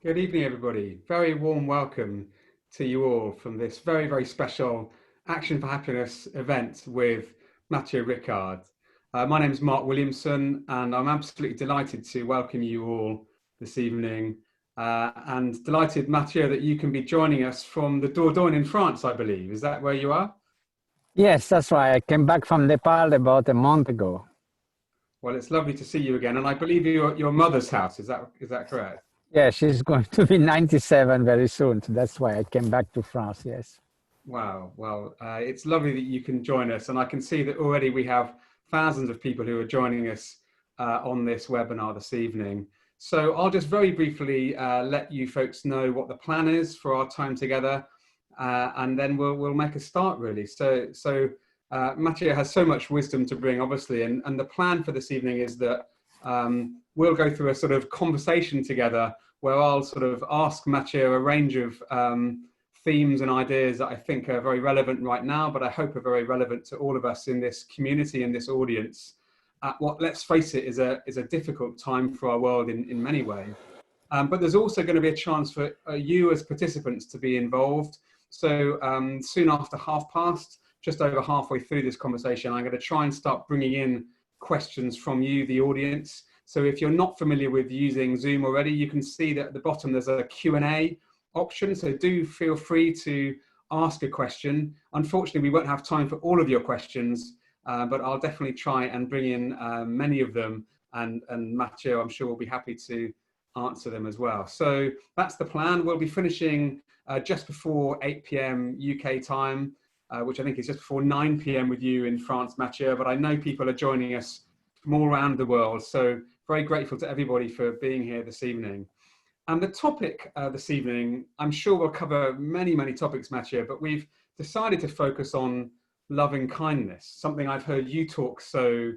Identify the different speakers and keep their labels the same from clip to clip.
Speaker 1: Good evening, everybody. Very warm welcome to you all from this very, very special Action for Happiness event with Matthieu Ricard. My name is Mark Williamson, and I'm absolutely delighted to welcome you all this evening. And delighted, Matthieu, that you can be joining us from the Dordogne in France, I believe. Is that where you are?
Speaker 2: Yes, that's right. I came back from Nepal about a month ago.
Speaker 1: Well, it's lovely to see you again. And I believe you're at your mother's house. Is that correct?
Speaker 2: Yeah, she's going to be 97 very soon. So that's why I came back to France, yes.
Speaker 1: Wow. Well, it's lovely that you can join us. And I can see that already we have thousands of people who are joining us on this webinar this evening. So I'll just very briefly let you folks know what the plan is for our time together. And then we'll make a start, really. So Matthieu has so much wisdom to bring, obviously. And the plan for this evening is that we'll go through a sort of conversation together where I'll sort of ask Matthieu a range of themes and ideas that I think are very relevant right now, but I hope are very relevant to all of us in this community and this audience at what, let's face it, is a difficult time for our world in many ways. But there's also going to be a chance for you as participants to be involved. So soon after past, just over halfway through this conversation, I'm going to try and start bringing in questions from you, the audience. So if you're not familiar with using Zoom already, you can see that at the bottom there's a Q&A option. So do feel free to ask a question. Unfortunately, we won't have time for all of your questions, but I'll definitely try and bring in many of them. And Matthieu, I'm sure, will be happy to answer them as well. So that's the plan. We'll be finishing just before 8 p.m. UK time, which I think is just before 9 p.m. with you in France, Matthieu. But I know people are joining us from all around the world. So very grateful to everybody for being here this evening. And the topic this evening, I'm sure we'll cover many, many topics, Matthieu, but we've decided to focus on loving kindness, something I've heard you talk so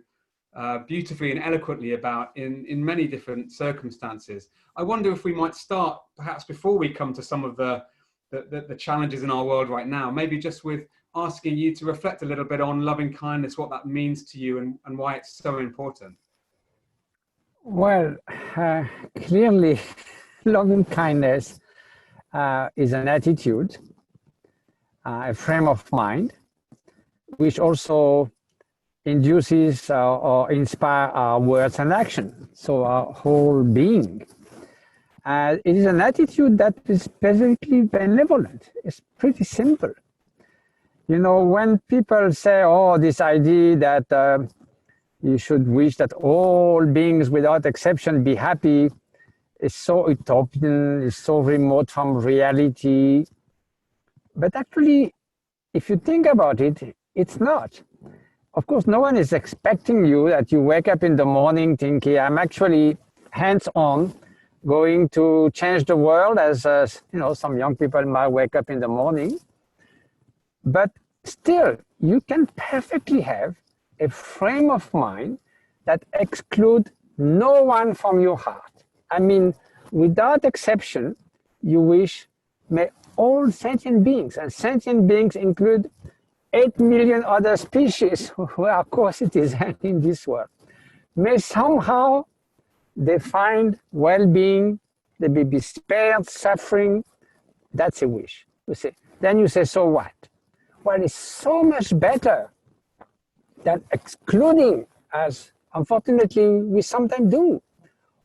Speaker 1: beautifully and eloquently about in many different circumstances. I wonder if we might start, perhaps before we come to some of the challenges in our world right now, maybe just with asking you to reflect a little bit on loving kindness, what that means to you and why it's so important.
Speaker 2: Well, clearly, loving kindness is an attitude, a frame of mind, which also induces or inspire our words and action, so our whole being. It is an attitude that is basically benevolent. It's pretty simple. You know, when people say, oh, this idea that you should wish that all beings without exception be happy is so utopian, is so remote from reality. But actually, if you think about it, it's not. Of course, no one is expecting you that you wake up in the morning thinking, I'm actually hands-on going to change the world, as you know, some young people might wake up in the morning. But still, you can perfectly have a frame of mind that excludes no one from your heart. I mean, without exception, you wish may all sentient beings, and sentient beings include 8 million other species who are co-citizens in this world, may somehow they find well-being, they may be spared suffering. That's a wish. You say. Then you say, so what? Well, it's so much better than excluding, as unfortunately we sometimes do.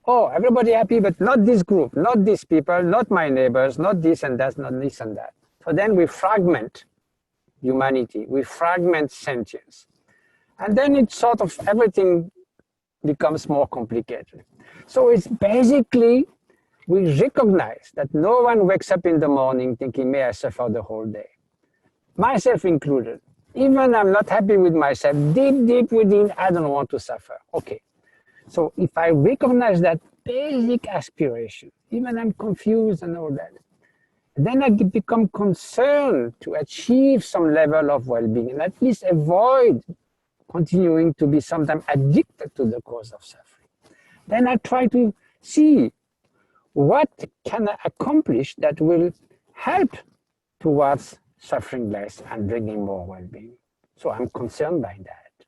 Speaker 2: Oh, everybody happy, but not this group, not these people, not my neighbors, not this and that, not this and that. So then we fragment humanity, we fragment sentience. And then it's sort of everything becomes more complicated. So it's basically, we recognize that no one wakes up in the morning thinking, may I suffer the whole day. Myself included. Even I'm not happy with myself, deep within, I don't want to suffer. Okay. So if I recognize that basic aspiration, even I'm confused and all that, then I become concerned to achieve some level of well-being and at least avoid continuing to be sometimes addicted to the cause of suffering. Then I try to see what can I accomplish that will help towards suffering less and bringing more well-being. So I'm concerned by that.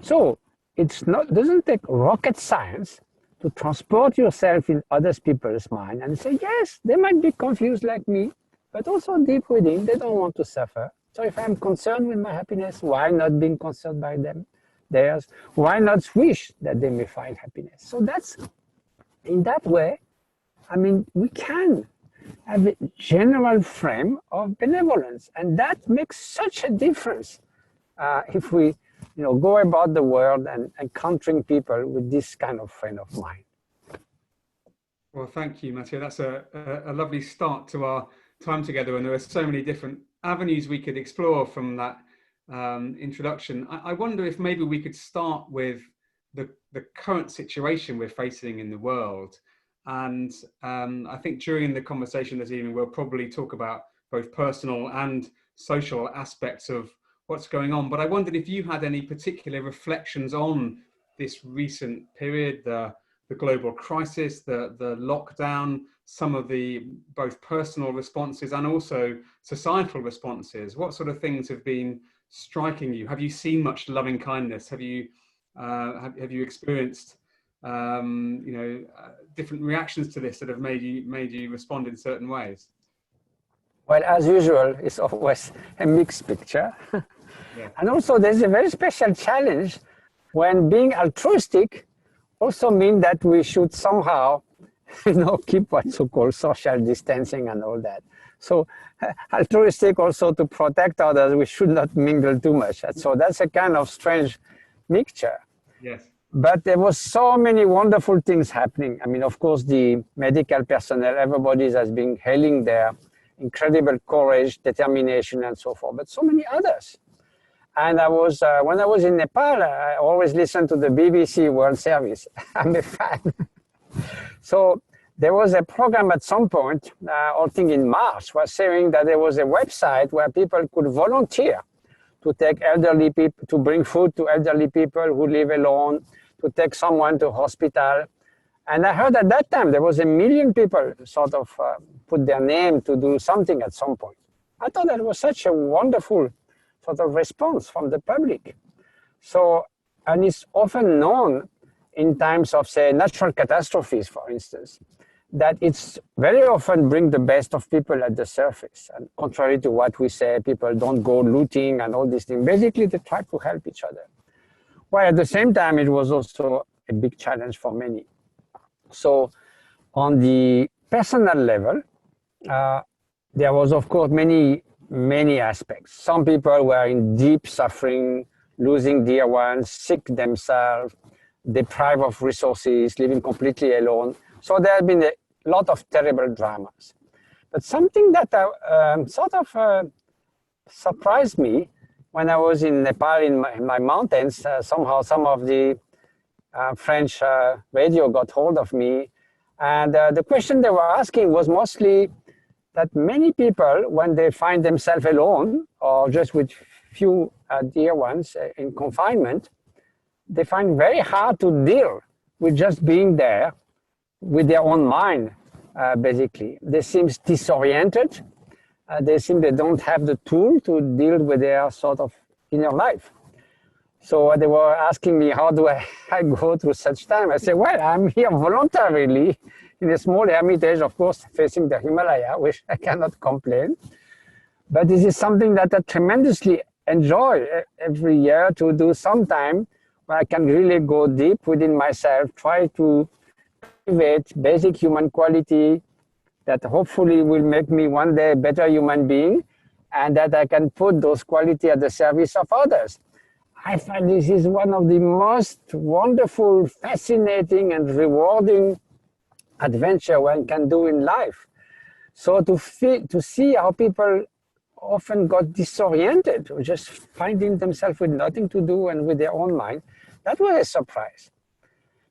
Speaker 2: So it's not, doesn't take rocket science to transport yourself in other people's mind and say, yes, they might be confused like me, but also deep within, they don't want to suffer. So if I'm concerned with my happiness, why not being concerned by them, theirs? Why not wish that they may find happiness? So that's, in that way, I mean, we can have a general frame of benevolence, and that makes such a difference if we go about the world and encountering people with this kind of frame of mind.
Speaker 1: Well, thank you, Matthieu. That's a lovely start to our time together, and there are so many different avenues we could explore from that introduction. I wonder if maybe we could start with the current situation we're facing in the world. And I think during the conversation this evening, we'll probably talk about both personal and social aspects of what's going on. But I wondered if you had any particular reflections on this recent period, the global crisis, the lockdown, some of the both personal responses and also societal responses. What sort of things have been striking you? Have you seen much loving kindness? Have you experienced different reactions to this that have made you respond in certain ways?
Speaker 2: Well, as usual, it's always a mixed picture. Yeah. And also there's a very special challenge when being altruistic also means that we should somehow keep what's so-called social distancing and all that. So altruistic also to protect others, we should not mingle too much. So that's a kind of strange mixture.
Speaker 1: Yes.
Speaker 2: But there was so many wonderful things happening. I mean, of course, the medical personnel, everybody has been hailing their incredible courage, determination, and so forth, but so many others. And I was, when I was in Nepal, I always listened to the BBC World Service. I'm a fan. So there was a program at some point, I think in March, was saying that there was a website where people could volunteer to take elderly people, to bring food to elderly people who live alone, to take someone to hospital. And I heard at that time there was 1 million people sort of put their name to do something at some point. I thought that was such a wonderful sort of response from the public. So, and it's often known in times of, say, natural catastrophes, for instance, that it's very often bring the best of people at the surface. And contrary to what we say, people don't go looting and all these things. Basically, they try to help each other. While at the same time, it was also a big challenge for many. So on the personal level, there was, of course, many aspects. Some people were in deep suffering, losing dear ones, sick themselves, deprived of resources, living completely alone. So there have been a lot of terrible dramas. But something that surprised me when I was in Nepal in my mountains, somehow some of the French radio got hold of me. And the question they were asking was mostly that many people, when they find themselves alone or just with few dear ones in confinement, they find very hard to deal with just being there with their own mind, basically. They seem disoriented. They seem they don't have the tool to deal with their sort of inner life. So they were asking me, how do I go through such time? I said, well, I'm here voluntarily in a small hermitage, of course, facing the Himalaya, which I cannot complain. But this is something that I tremendously enjoy every year to do sometime where I can really go deep within myself, try to cultivate basic human quality that hopefully will make me one day a better human being, and that I can put those qualities at the service of others. I find this is one of the most wonderful, fascinating, and rewarding adventure one can do in life. So to see how people often got disoriented, or just finding themselves with nothing to do and with their own mind, that was a surprise.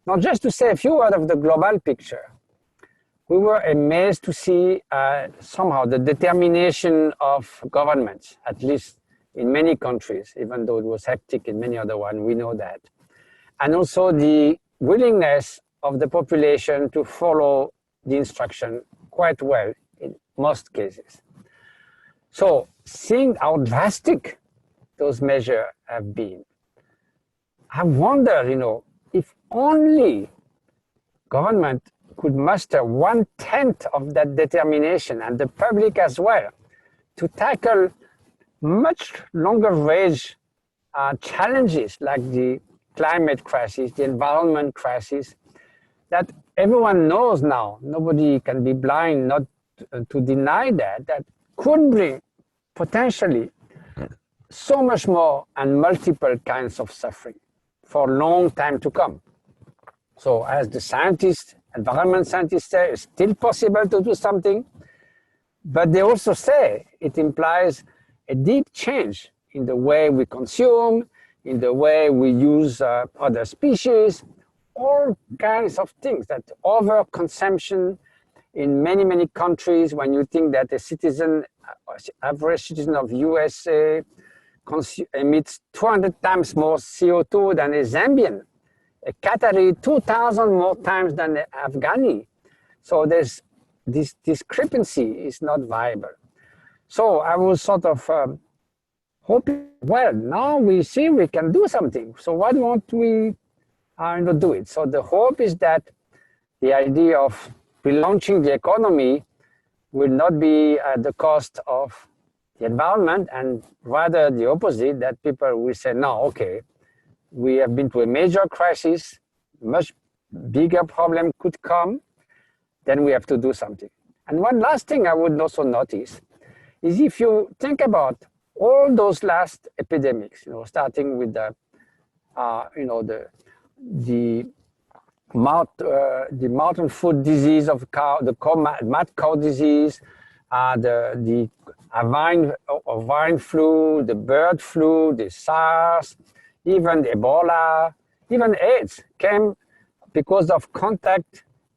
Speaker 2: Now, just to say a few words of the global picture, we were amazed to see somehow the determination of governments, at least in many countries, even though it was hectic in many other ones, we know that. And also the willingness of the population to follow the instruction quite well in most cases. So seeing how drastic those measures have been, I wonder, if only government could muster 1/10 of that determination, and the public as well, to tackle much longer range challenges like the climate crisis, the environment crisis, that everyone knows now, nobody can be blind not to deny that could bring potentially so much more and multiple kinds of suffering for a long time to come. So as the scientists, environment scientists say, it's still possible to do something, but they also say it implies a deep change in the way we consume, in the way we use other species, all kinds of things, that overconsumption in many, many countries. When you think that a citizen, average citizen of USA emits 200 times more CO2 than a Zambian, a Qatari 2,000 more times than an Afghani. So there's this discrepancy is not viable. So I was sort of hoping, well, now we see we can do something. So why don't we do it? So the hope is that the idea of relaunching the economy will not be at the cost of the environment, and rather the opposite, that people will say, no, okay, we have been through a major crisis, much bigger problem could come, then we have to do something. And one last thing I would also notice is, if you think about all those last epidemics, starting with the mountain foot disease of cow, the mad cow disease, the avian flu, the bird flu, the SARS, even Ebola, even AIDS came because of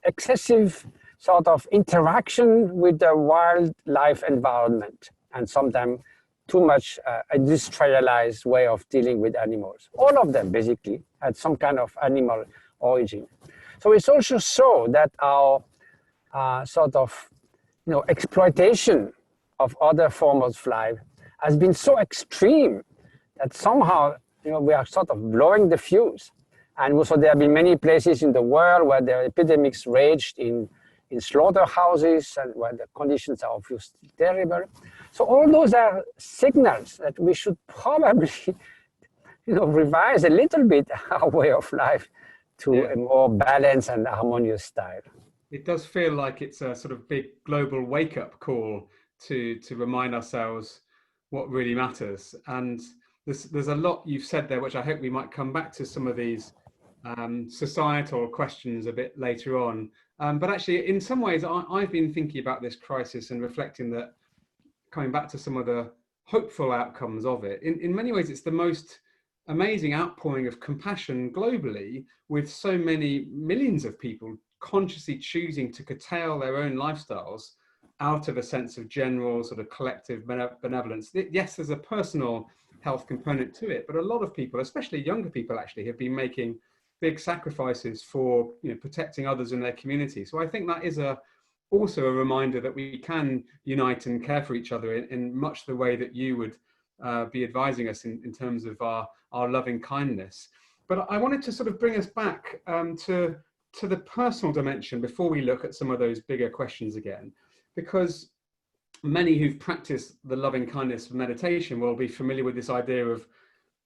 Speaker 2: excessive sort of interaction with the wildlife environment, and sometimes too much industrialized way of dealing with animals. All of them basically had some kind of animal origin. So it's also so that our sort of exploitation of other forms of life has been so extreme that somehow we are sort of blowing the fuse. And also there have been many places in the world where the epidemics raged in slaughterhouses, and where the conditions are obviously terrible. So all those are signals that we should probably revise a little bit our way of life to a more balanced and harmonious style.
Speaker 1: It does feel like it's a sort of big global wake-up call to remind ourselves what really matters. And there's a lot you've said there, which I hope we might come back to some of these societal questions a bit later on. But actually, in some ways, I've been thinking about this crisis and reflecting that, coming back to some of the hopeful outcomes of it. In many ways, it's the most amazing outpouring of compassion globally, with so many millions of people consciously choosing to curtail their own lifestyles out of a sense of general sort of collective benevolence. Yes, there's a personal health component to it, but a lot of people, especially younger people, actually have been making big sacrifices for protecting others in their community. So I think that is also a reminder that we can unite and care for each other in much the way that you would be advising us in terms of our loving kindness. But I wanted to sort of bring us back to the personal dimension before we look at some of those bigger questions again, because many who've practiced the loving kindness of meditation will be familiar with this idea of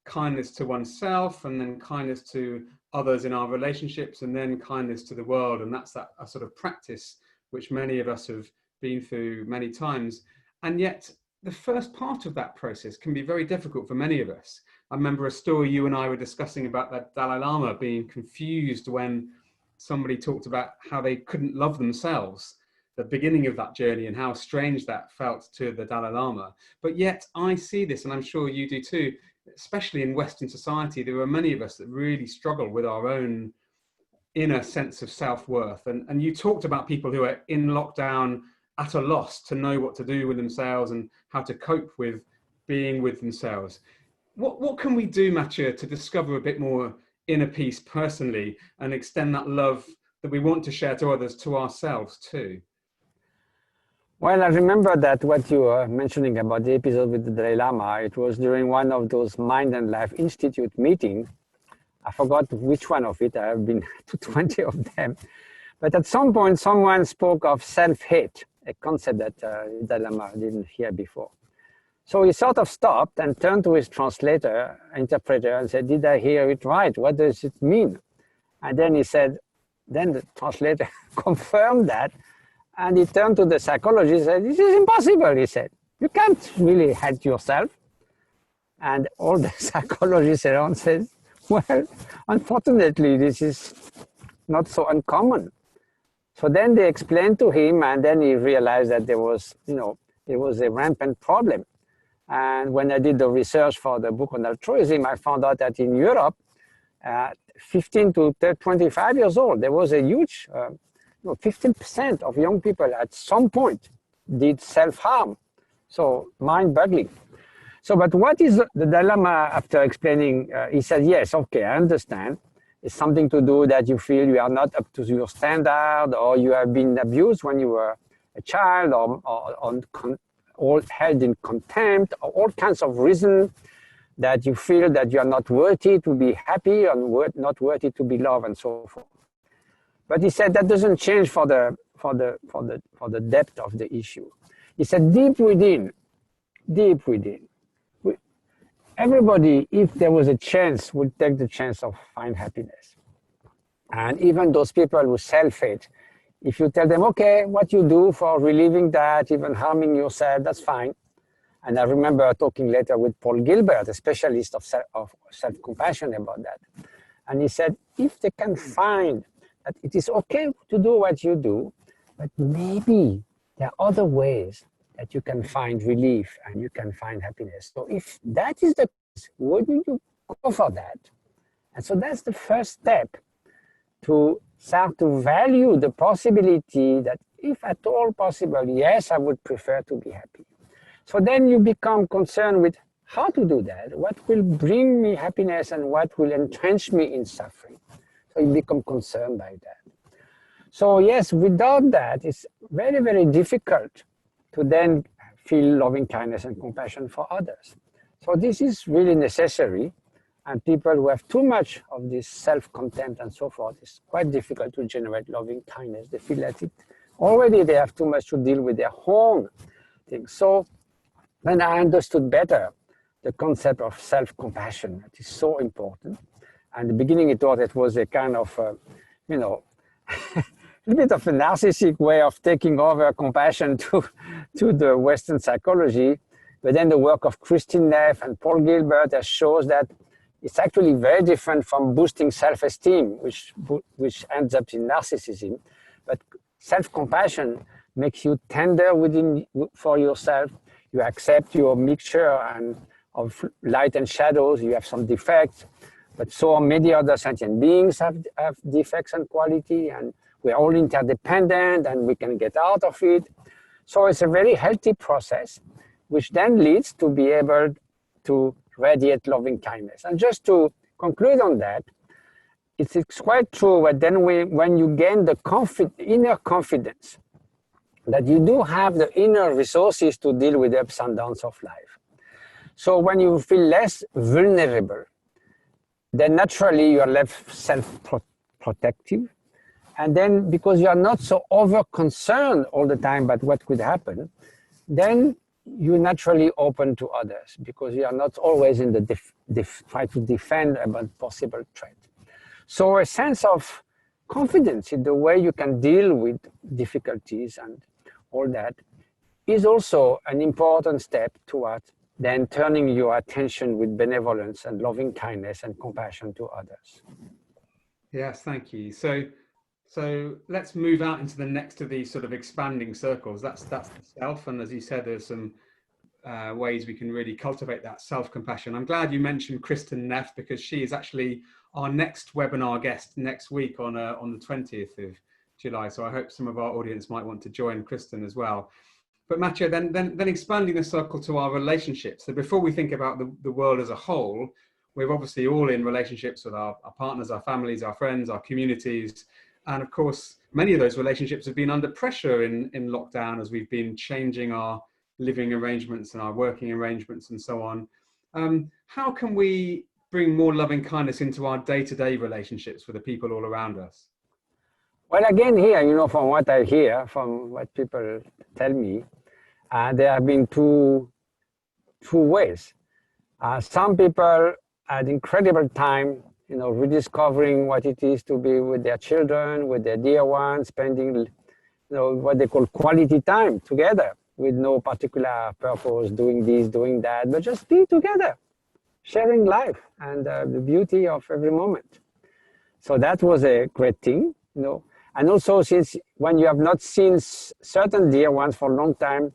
Speaker 1: kindness to oneself, and then kindness to others in our relationships, and then kindness to the world. And that's a sort of practice which many of us have been through many times. And yet the first part of that process can be very difficult for many of us. I remember a story you and I were discussing about that Dalai Lama being confused when somebody talked about how they couldn't love themselves, the beginning of that journey, and how strange that felt to the Dalai Lama. But yet I see this, and I'm sure you do too, especially in Western society. There are many of us that really struggle with our own inner sense of self-worth. And you talked about people who are in lockdown at a loss to know what to do with themselves and how to cope with being with themselves. What can we do, Matthieu, to discover a bit more inner peace personally and extend that love that we want to share to others to ourselves too?
Speaker 2: Well, I remember that what you were mentioning about the episode with the Dalai Lama, it was during one of those Mind and Life Institute meetings. I forgot which one of it. I have been to 20 of them. But at some point, someone spoke of self-hate, a concept that Dalai Lama didn't hear before. So he sort of stopped and turned to his interpreter, and said, "Did I hear it right? What does it mean?" And then he said, then the translator confirmed that, and he turned to the psychologist and said, "This is impossible," he said. "You can't really hate yourself." And all the psychologists around said, "Well, unfortunately, this is not so uncommon." So then they explained to him, and then he realized that there was a rampant problem. And when I did the research for the book on altruism, I found out that in Europe, 15 to 25 years old, there was a huge, 15% of young people at some point did self-harm. So mind-boggling. So, but what is the dilemma after explaining? He said, "Yes, okay, I understand. It's something to do that you feel you are not up to your standard, or you have been abused when you were a child, or held in contempt, or all kinds of reasons that you feel that you are not worthy to be happy and not worthy to be loved, and so forth." But he said that doesn't change for the depth of the issue. He said, deep within, everybody, if there was a chance, would take the chance of find happiness. And even those people who self-hate, if you tell them, okay, what you do for relieving that, even harming yourself, that's fine. And I remember talking later with Paul Gilbert, a specialist of self-compassion about that. And he said, if they can find that it is okay to do what you do, but maybe there are other ways that you can find relief and you can find happiness. So if that is the case, wouldn't you go for that? And so that's the first step, to start to value the possibility that if at all possible, yes, I would prefer to be happy. So then you become concerned with how to do that, what will bring me happiness and what will entrench me in suffering. So you become concerned by that. So yes, without that, it's very, very difficult to then feel loving kindness and compassion for others. So this is really necessary. And people who have too much of this self-contempt and so forth, it's quite difficult to generate loving kindness. They feel that already they have too much to deal with their own things. So when I understood better the concept of self-compassion, that is so important. And in the beginning, I thought it was a kind of, a bit of a narcissistic way of taking over compassion to the Western psychology. But then the work of Christine Neff and Paul Gilbert shows that it's actually very different from boosting self-esteem, which ends up in narcissism. But self-compassion makes you tender for yourself. You accept your mixture of light and shadows. You have some defects, but so many other sentient beings have defects and quality, and we're all interdependent, and we can get out of it. So it's a very healthy process, which then leads to be able to radiate loving kindness. And just to conclude on that, it's quite true that then when you gain the inner confidence that you do have the inner resources to deal with the ups and downs of life. So when you feel less vulnerable, then naturally you are less self-protective. And then because you are not so over-concerned all the time about what could happen, then you naturally open to others because you are not always in the try to defend about possible threat. So a sense of confidence in the way you can deal with difficulties and all that is also an important step toward then turning your attention with benevolence and loving kindness and compassion to others.
Speaker 1: Yes, thank you. So let's move out into the next of these sort of expanding circles. That's the self, and as you said, there's some ways we can really cultivate that self-compassion. I'm glad you mentioned Kristen Neff, because she is actually our next webinar guest next week on the 20th of July. So I hope some of our audience might want to join Kristen as well. But Matthieu, then expanding the circle to our relationships. So before we think about the world as a whole, we're obviously all in relationships with our partners, our families, our friends, our communities. And of course, many of those relationships have been under pressure in lockdown as we've been changing our living arrangements and our working arrangements and so on. How can we bring more loving kindness into our day-to-day relationships with the people all around us?
Speaker 2: Well, again, here, from what I hear, from what people tell me, there have been two ways. Some people had incredible time, rediscovering what it is to be with their children, with their dear ones, spending, what they call quality time together with no particular purpose, doing this, doing that, but just be together, sharing life and the beauty of every moment. So that was a great thing, And also, since when you have not seen certain dear ones for a long time,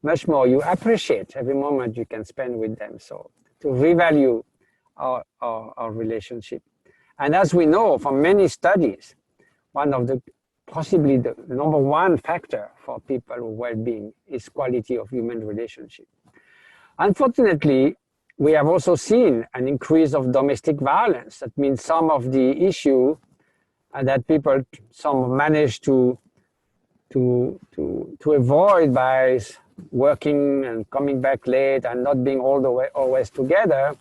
Speaker 2: much more you appreciate every moment you can spend with them. So to revalue our relationship. And as we know from many studies, one of possibly the number one factor for people's well-being is quality of human relationship. Unfortunately, we have also seen an increase of domestic violence. That means some of the issue that some manage to avoid by working and coming back late and not being all the way always together,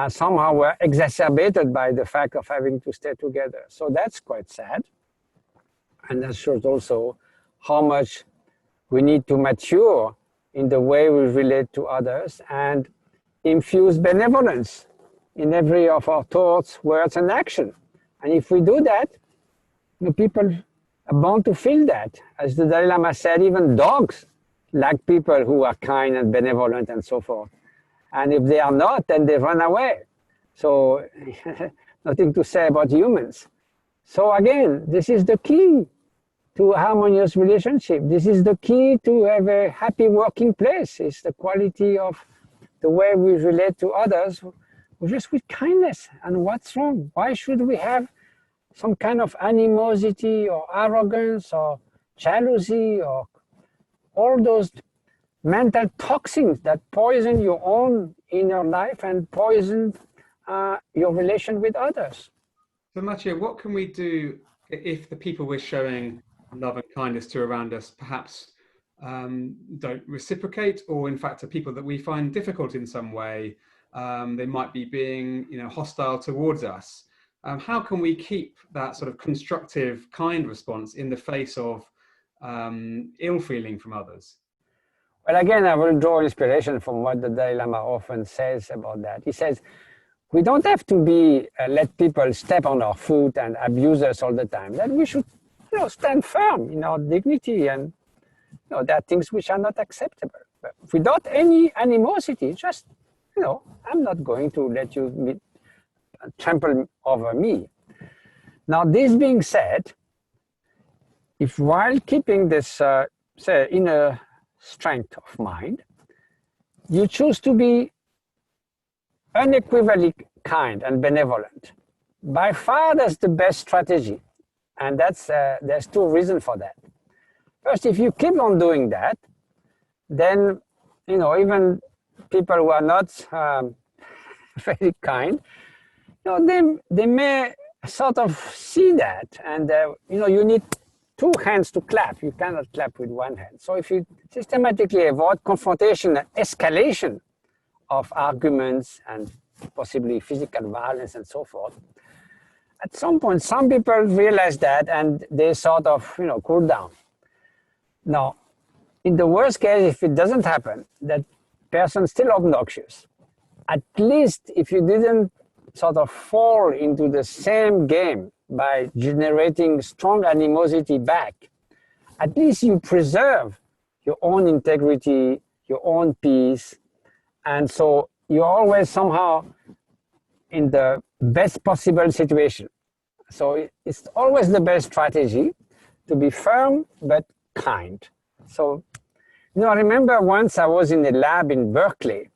Speaker 2: somehow were exacerbated by the fact of having to stay together. So that's quite sad. And that shows also how much we need to mature in the way we relate to others and infuse benevolence in every of our thoughts, words, and action. And if we do that, people are bound to feel that. As the Dalai Lama said, even dogs like people who are kind and benevolent and so forth. And if they are not, then they run away. So nothing to say about humans. So again, this is the key to a harmonious relationship. This is the key to have a happy working place. It's the quality of the way we relate to others, just with kindness. And what's wrong? Why should we have some kind of animosity or arrogance or jealousy or all those mental toxins that poison your own inner life and poison your relation with others?
Speaker 1: So Matthieu, what can we do if the people we're showing love and kindness to around us perhaps don't reciprocate, or in fact are people that we find difficult in some way? They might be being hostile towards us. How can we keep that sort of constructive, kind response in the face of ill feeling from others?
Speaker 2: Well, again, I will draw inspiration from what the Dalai Lama often says about that. He says, we don't have to let people step on our foot and abuse us all the time. That we should stand firm in our dignity, and there are things which are not acceptable. But without any animosity, just, I'm not going to let you trample over me. Now, this being said, if while keeping this, inner strength of mind, you choose to be unequivocally kind and benevolent, by far that's the best strategy. And there's two reasons for that. First, if you keep on doing that, then, even people who are not very kind, they may sort of see that. And, you need two hands to clap. You cannot clap with one hand. So if you systematically avoid confrontation and escalation of arguments and possibly physical violence and so forth, at some point, some people realize that and they sort of, cool down. Now, in the worst case, if it doesn't happen, that person's still obnoxious. At least if you didn't sort of fall into the same game by generating strong animosity back, at least you preserve your own integrity, your own peace, and so you're always somehow in the best possible situation. So it's always the best strategy to be firm but kind. So, I remember once I was in a lab in Berkeley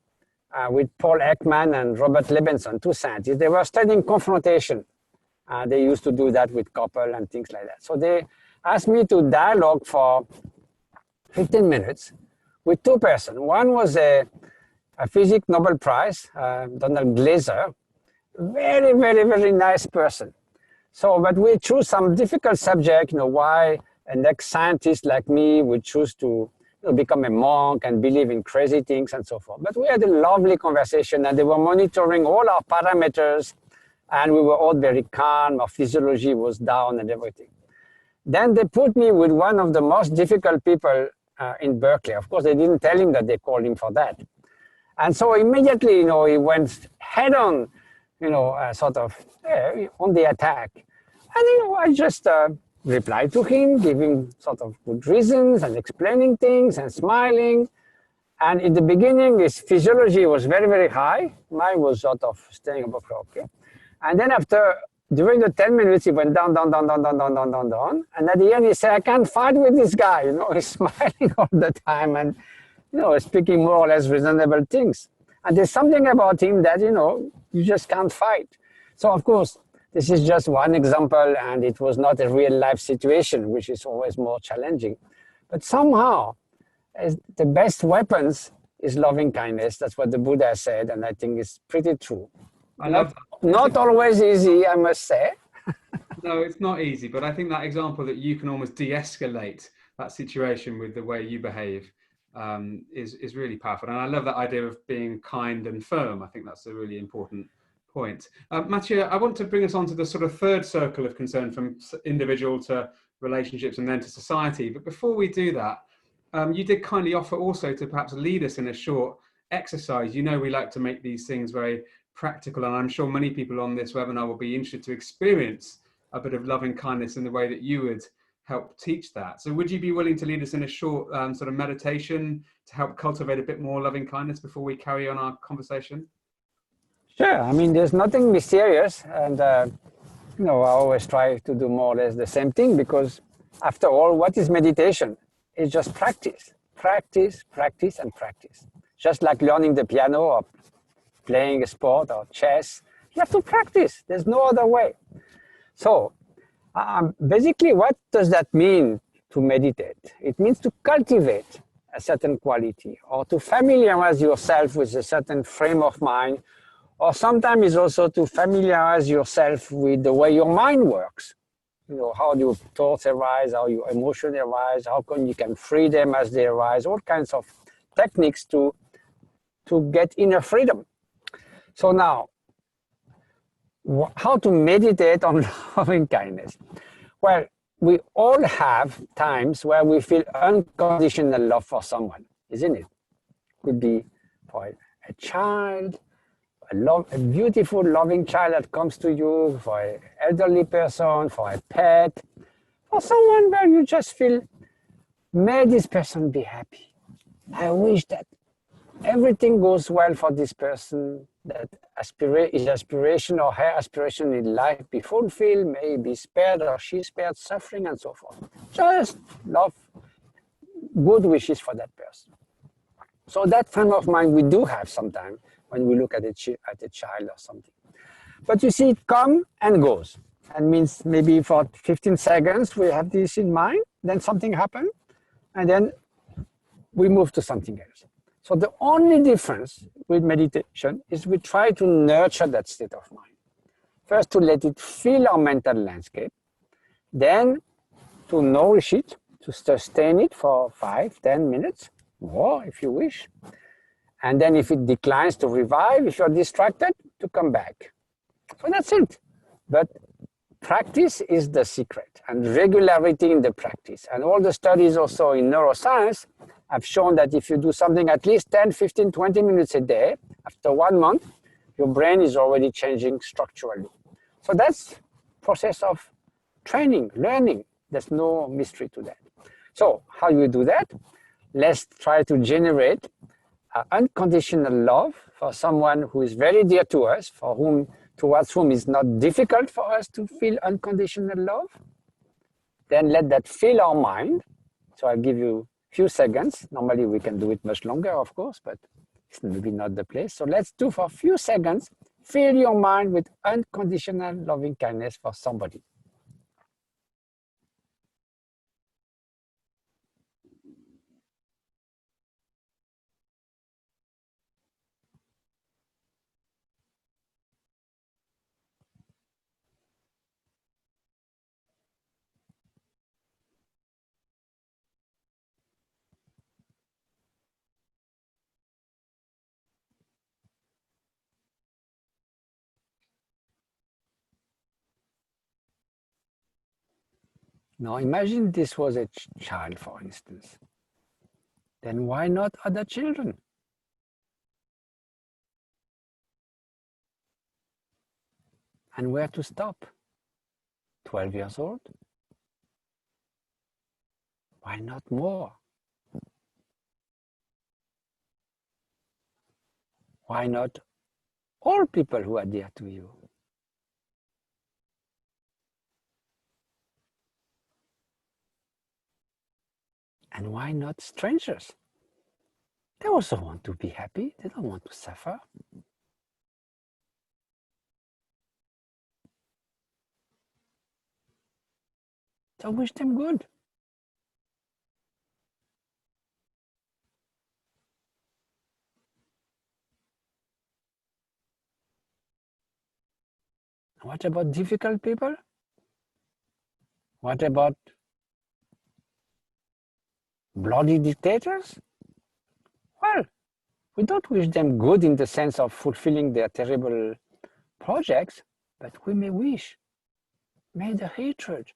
Speaker 2: with Paul Ekman and Robert Lebenson, two scientists. They were studying confrontation. They used to do that with couple and things like that. So they asked me to dialogue for 15 minutes with two persons. One was a physics Nobel Prize, Donald Glaser, very, very, very nice person. So, but we choose some difficult subject, why an ex-scientist like me would choose to become a monk and believe in crazy things and so forth. But we had a lovely conversation, and they were monitoring all our parameters And we were all very calm, our physiology was down and everything. Then they put me with one of the most difficult people in Berkeley. Of course, they didn't tell him that they called him for that. And so immediately, he went head on, sort of on the attack. And, I just replied to him, giving sort of good reasons and explaining things and smiling. And in the beginning, his physiology was very, very high. Mine was sort of staying above okay. And then during the 10 minutes, he went down, down, down, down, down, down, down, down, down. And at the end, he said, I can't fight with this guy. He's smiling all the time and, speaking more or less reasonable things. And there's something about him that, you just can't fight. So, of course, this is just one example, and it was not a real life situation, which is always more challenging. But somehow, the best weapons is loving kindness. That's what the Buddha said, and I think it's pretty true.
Speaker 1: I love that.
Speaker 2: Not always easy, I must say.
Speaker 1: No, it's not easy, but I think that example that you can almost de-escalate that situation with the way you behave is really powerful. And I love that idea of being kind and firm. I think that's a really important point. Matthieu, I want to bring us on to the sort of third circle of concern, from individual to relationships and then to society. But before we do that, you did kindly offer also to perhaps lead us in a short exercise. We like to make these things very practical, and I'm sure many people on this webinar will be interested to experience a bit of loving kindness in the way that you would help teach that. So would you be willing to lead us in a short sort of meditation to help cultivate a bit more loving kindness before we carry on our conversation?
Speaker 2: Sure. I mean, there's nothing mysterious, and I always try to do more or less the same thing, because after all, what is meditation? It's just practice, practice, practice, and practice. Just like learning the piano or playing a sport or chess, you have to practice. There's no other way. So basically, what does that mean to meditate? It means to cultivate a certain quality, or to familiarize yourself with a certain frame of mind, or sometimes it's also to familiarize yourself with the way your mind works. How your thoughts arise, how your emotions arise, how come you can free them as they arise, all kinds of techniques to get inner freedom. So now, how to meditate on loving kindness? Well, we all have times where we feel unconditional love for someone, isn't it? Could be for a child, a beautiful, loving child that comes to you, for an elderly person, for a pet, for someone where you just feel, may this person be happy. I wish that everything goes well for this person, that his aspiration or her aspiration in life be fulfilled, may be spared or she spared suffering and so forth. Just love, good wishes for that person. So that frame of mind we do have sometimes when we look at a child or something. But you see, it comes and goes. And means maybe for 15 seconds we have this in mind, then something happens, and then we move to something else. So the only difference with meditation is we try to nurture that state of mind. First, to let it fill our mental landscape, then to nourish it, to sustain it for 5, 10 minutes, more if you wish. And then if it declines, to revive. If you're distracted, to come back. So that's it. But practice is the secret, and regularity in the practice. And all the studies also in neuroscience have shown that if you do something at least 10, 15, 20 minutes a day, after 1 month, your brain is already changing structurally. So that's process of training, learning. There's no mystery to that. So how do you do that? Let's try to generate unconditional love for someone who is very dear to us, towards whom it's not difficult for us to feel unconditional love. Then let that fill our mind. So I'll give you a few seconds. Normally we can do it much longer, of course, but it's maybe not the place. So let's do for a few seconds, fill your mind with unconditional loving kindness for somebody. Now imagine this was a child, for instance. Then why not other children? And where to stop? 12 years old? Why not more? Why not all people who are dear to you? And why not strangers? They also want to be happy. They don't want to suffer. So wish them good. What about difficult people? What about bloody dictators? Well, we don't wish them good in the sense of fulfilling their terrible projects, but we may wish, may the hatred,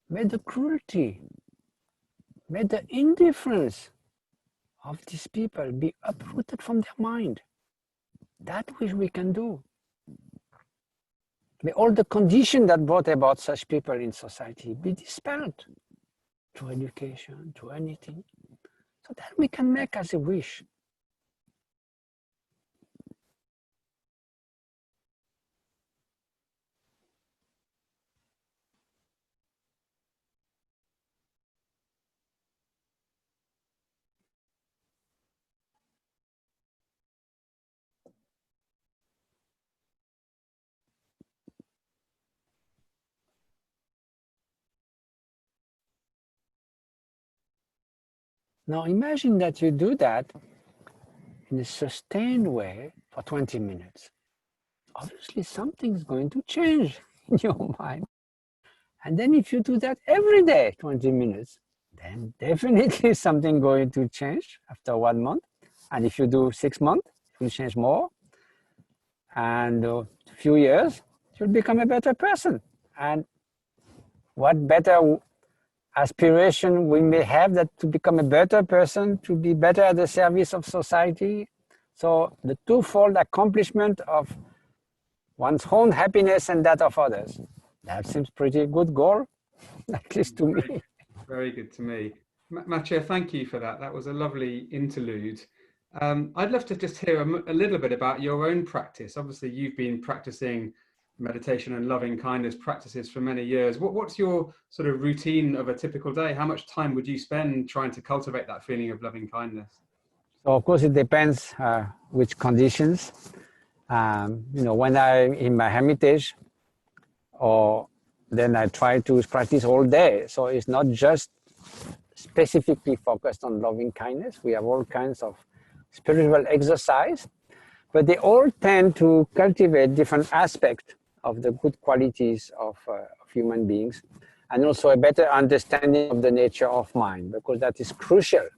Speaker 2: may the cruelty, may the indifference of these people be uprooted from their mind. That which we can do. May all the conditions that brought about such people in society be dispelled through education, through anything, so that we can make as a wish. Now imagine that you do that in a sustained way for 20 minutes. Obviously something's going to change in your mind. And then if you do that every day, 20 minutes, then definitely something going to change after 1 month. And if you do 6 months, it will change more. And a few years, you'll become a better person. And what better aspiration we may have that to become a better person, to be better at the service of society. So the twofold accomplishment of one's own happiness and that of others. That seems pretty good goal, at least to me.
Speaker 1: Very good to me. Matthieu, thank you for that. That was a lovely interlude. I'd love to just hear a little bit about your own practice. Obviously, you've been practicing meditation and loving kindness practices for many years. What's your sort of routine of a typical day? How much time would you spend trying to cultivate that feeling of loving kindness?
Speaker 2: So of course it depends which conditions. When I'm in my hermitage, or then I try to practice all day. So it's not just specifically focused on loving kindness. We have all kinds of spiritual exercise, but they all tend to cultivate different aspects of the good qualities of human beings, and also a better understanding of the nature of mind, because that is crucial,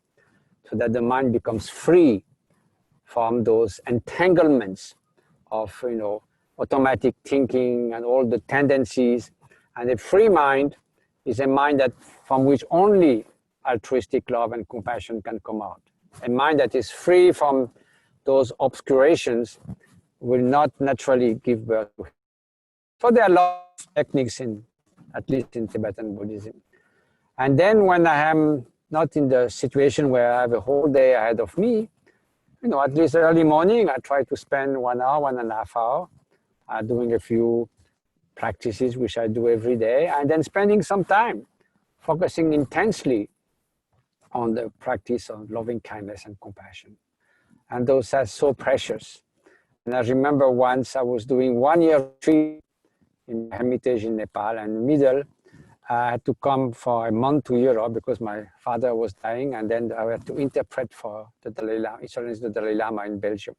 Speaker 2: so that the mind becomes free from those entanglements of automatic thinking and all the tendencies. And a free mind is a mind from which only altruistic love and compassion can come out. A mind that is free from those obscurations will not naturally give birth to. So there are a lot of techniques at least in Tibetan Buddhism. And then when I am not in the situation where I have a whole day ahead of me, at least early morning, I try to spend 1 hour, 1.5 hours doing a few practices, which I do every day, and then spending some time focusing intensely on the practice of loving kindness and compassion. And those are so precious. And I remember once I was doing 1 year retreat in Hermitage in Nepal, and in the middle, I had to come for a month to Europe because my father was dying, and then I had to interpret for the Dalai Lama, His Holiness the Dalai Lama in Belgium.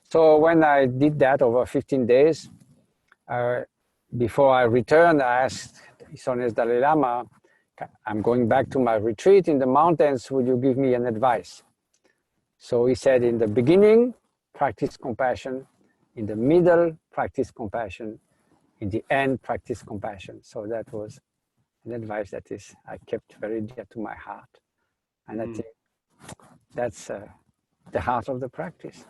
Speaker 2: So when I did that over 15 days, before I returned, I asked His Holiness Dalai Lama, I'm going back to my retreat in the mountains, would you give me an advice? So he said, in the beginning, practice compassion. In the middle, practice compassion. In the end, practice compassion. So that was an advice that is I kept very dear to my heart. And I think that's the heart of the practice.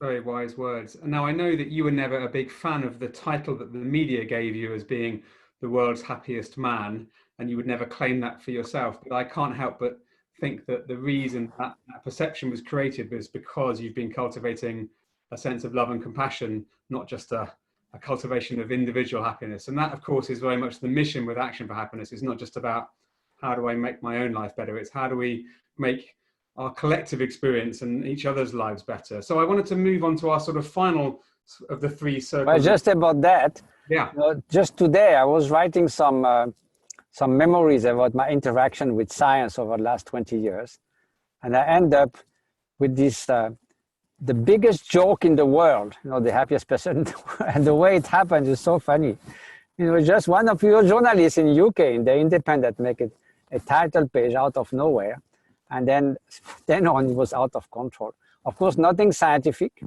Speaker 1: Very wise words. Now, I know that you were never a big fan of the title that the media gave you as being the world's happiest man, and you would never claim that for yourself. But I can't help but think that the reason that perception was created was because you've been cultivating a sense of love and compassion, not just a cultivation of individual happiness. And that, of course, is very much the mission with Action for Happiness. It's not just about how do I make my own life better, it's how do we make our collective experience and each other's lives better. So I wanted to move on to our sort of final of the three circles.
Speaker 2: Well, just about that,
Speaker 1: yeah.
Speaker 2: Just today I was writing some memories about my interaction with science over the last 20 years. And I end up with this, the biggest joke in the world, the happiest person in the world. And the way it happens is so funny. Just one of your journalists in UK, in the Independent, make it a title page out of nowhere. And then on it was out of control. Of course, nothing scientific,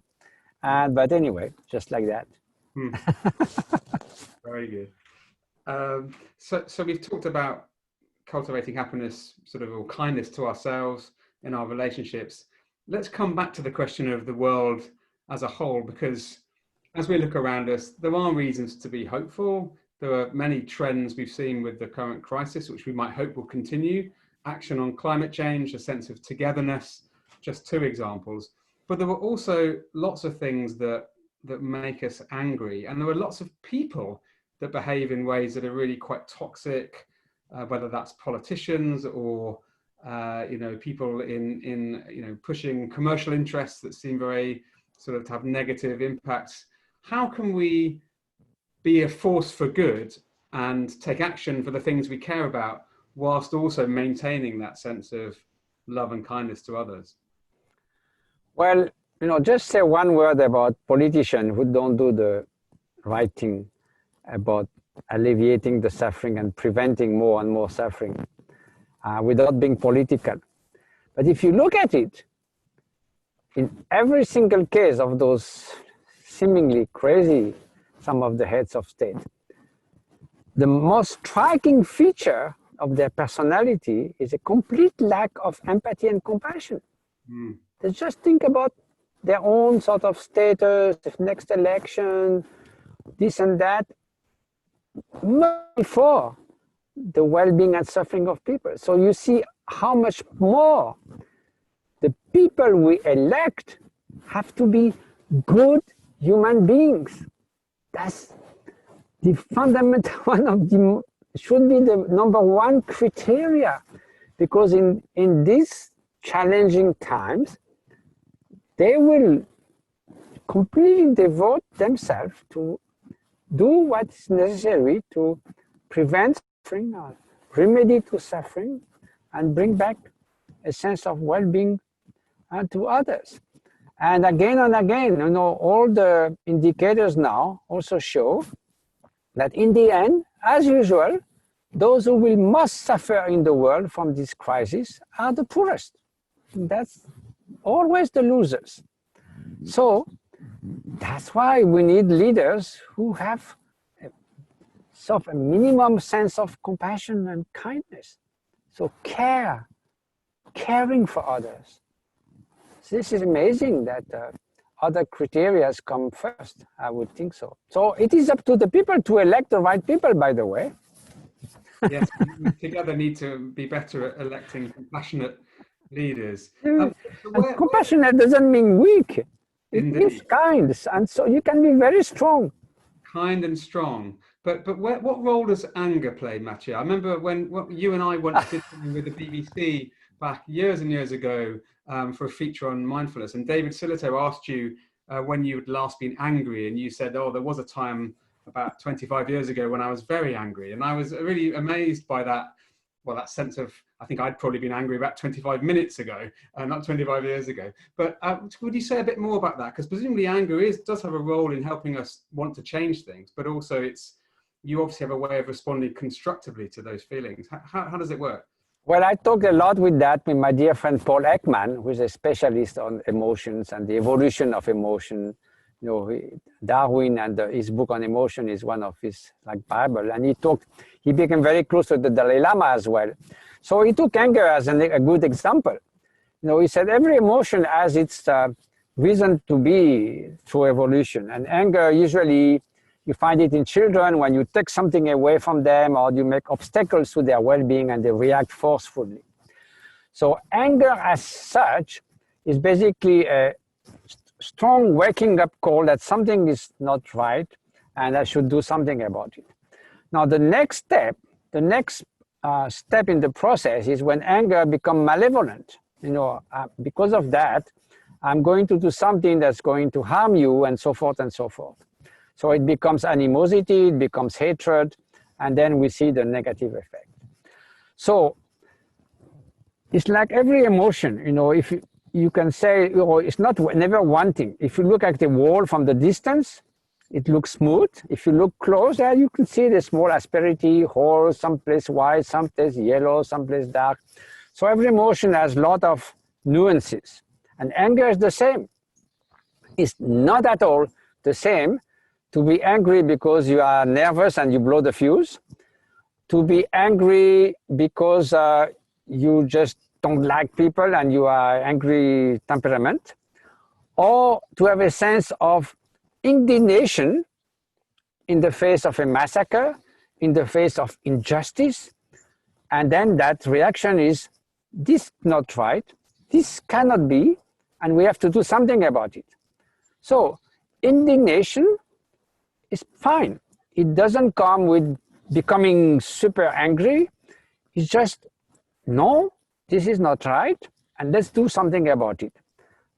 Speaker 2: but anyway, just like that.
Speaker 1: Very good. So we've talked about cultivating happiness, sort of, or kindness to ourselves in our relationships. Let's come back to the question of the world as a whole, because as we look around us, there are reasons to be hopeful. There are many trends we've seen with the current crisis, which we might hope will continue. Action on climate change, a sense of togetherness, just two examples. But there were also lots of things that make us angry. And there were lots of people that behave in ways that are really quite toxic, whether that's politicians or people in pushing commercial interests that seem very sort of to have negative impacts. How can we be a force for good and take action for the things we care about, whilst also maintaining that sense of love and kindness to others?
Speaker 2: Well, just say one word about politicians who don't do the right thing about alleviating the suffering and preventing more and more suffering without being political. But if you look at it, in every single case of those seemingly crazy, some of the heads of state, the most striking feature of their personality is a complete lack of empathy and compassion. They just think about their own sort of status, the next election, this and that, not before the well-being and suffering of people. So you see how much more the people we elect have to be good human beings. That's the fundamental one of the, should be the number one criteria, because in these challenging times, they will completely devote themselves to do what's necessary to prevent suffering, or remedy to suffering, and bring back a sense of well-being to others. And again, all the indicators now also show that in the end, as usual, those who will most suffer in the world from this crisis are the poorest. That's always the losers. So that's why we need leaders who have a minimum sense of compassion and kindness. So caring for others. So this is amazing that other criteria come first, I would think so. So it is up to the people to elect the right people, by the way.
Speaker 1: Yes, we together need to be better at electing compassionate leaders.
Speaker 2: Compassionate doesn't mean weak. It means kind, and so you can be very strong.
Speaker 1: Kind and strong. But what role does anger play, Matthieu? I remember when you and I once did something with the BBC back years and years ago for a feature on mindfulness, and David Sillito asked you when you had last been angry, and you said, oh, there was a time about 25 years ago when I was very angry. And I was really amazed by that, well, that sense of, I think I'd probably been angry about 25 minutes ago, not 25 years ago. But would you say a bit more about that? Because presumably anger does have a role in helping us want to change things, but also you obviously have a way of responding constructively to those feelings. How does it work?
Speaker 2: Well, I talked a lot with my dear friend Paul Ekman, who is a specialist on emotions and the evolution of emotion. Darwin and his book on emotion is one of his Bible. And He became very close to the Dalai Lama as well. So he took anger as a good example. You know, he said every emotion has its reason to be through evolution. And anger, usually you find it in children when you take something away from them or you make obstacles to their well-being and they react forcefully. So anger as such is basically a strong waking up call that something is not right and I should do something about it. Now the next step in the process is when anger becomes malevolent. You know, because of that, I'm going to do something that's going to harm you and so forth and so forth. So it becomes animosity, it becomes hatred, and then we see the negative effect. So it's like every emotion, you know, if you can say, you know, it's not never one thing. If you look at the wall from the distance, it looks smooth. If you look closer, you can see the small asperity, holes, someplace white, someplace yellow, someplace dark. So every emotion has a lot of nuances. And anger is the same. It's not at all the same to be angry because you are nervous and you blow the fuse, to be angry because you just don't like people and you are angry temperament, or to have a sense of indignation in the face of a massacre, in the face of injustice, and then that reaction is, this not right, this cannot be, and we have to do something about it. So indignation is fine. It doesn't come with becoming super angry. It's just, no, this is not right, and let's do something about it.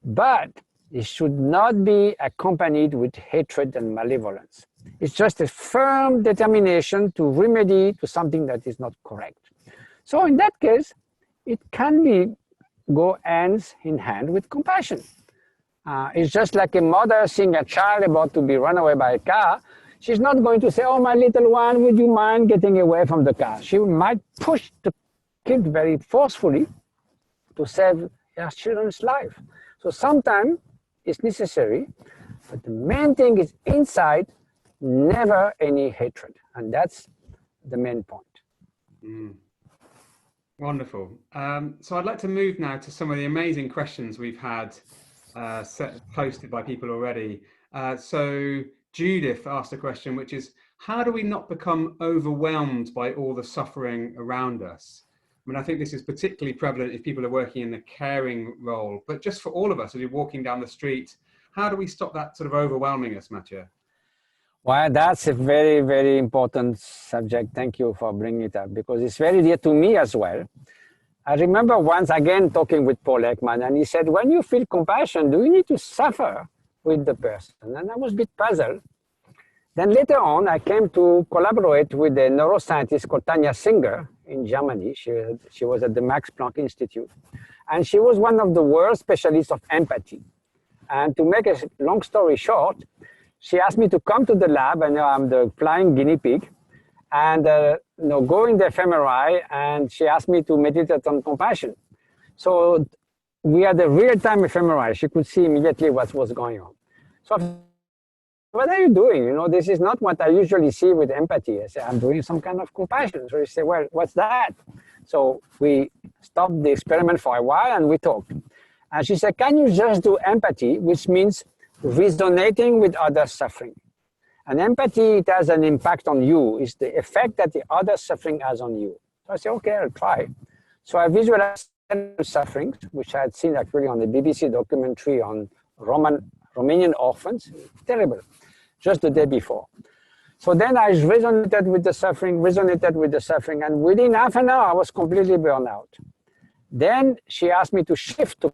Speaker 2: But it should not be accompanied with hatred and malevolence. It's just a firm determination to remedy to something that is not correct. So in that case, it can go hands in hand with compassion. It's just like a mother seeing a child about to be run away by a car. She's not going to say, oh, my little one, would you mind getting away from the car? She might push the kid very forcefully to save her children's life. So sometimes it's necessary, but the main thing is inside, never any hatred. And that's the main point.
Speaker 1: Mm. Wonderful. So I'd like to move now to some of the amazing questions we've had posted by people already. So Judith asked a question, which is, how do we not become overwhelmed by all the suffering around us? I mean, I think this is particularly prevalent if people are working in the caring role, but just for all of us, as you're walking down the street, how do we stop that sort of overwhelming us, Matthieu?
Speaker 2: Well, that's a very, very important subject. Thank you for bringing it up, because it's very dear to me as well. I remember once again talking with Paul Ekman, and he said, when you feel compassion, do you need to suffer with the person? And I was a bit puzzled. Then later on, I came to collaborate with a neuroscientist called Tanya Singer in Germany. She was at the Max Planck Institute. And she was one of the world specialists of empathy. And to make a long story short, she asked me to come to the lab, and I'm the flying guinea pig, and go in the fMRI, and she asked me to meditate on compassion. So we had a real-time fMRI. She could see immediately what was going on. So I said, what are you doing? You know, this is not what I usually see with empathy. I said, I'm doing some kind of compassion. So she said, well, what's that? So we stopped the experiment for a while and we talked. And she said, can you just do empathy, which means resonating with others' suffering? And empathy, it has an impact on you. It's the effect that the other suffering has on you. So I said, okay, I'll try. So I visualized suffering, which I had seen actually on the BBC documentary on Romanian orphans. Terrible, just the day before. So then I resonated with the suffering, and within half an hour, I was completely burned out. Then she asked me to shift to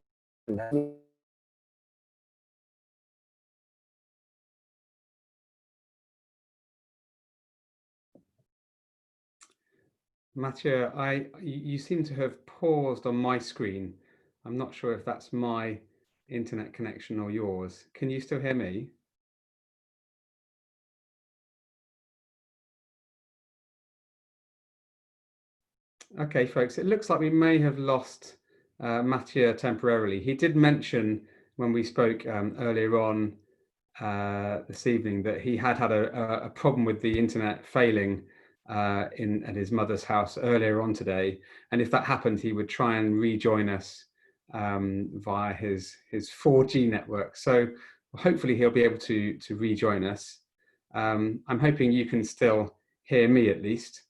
Speaker 1: Matthieu, you seem to have paused on my screen. I'm not sure if that's my internet connection or yours. Can you still hear me? Okay, folks, it looks like we may have lost Matthieu temporarily. He did mention when we spoke earlier on this evening that he had a problem with the internet failing at his mother's house earlier on today. And if that happened, he would try and rejoin us via his 4G network. So hopefully he'll be able to rejoin us. I'm hoping you can still hear me at least.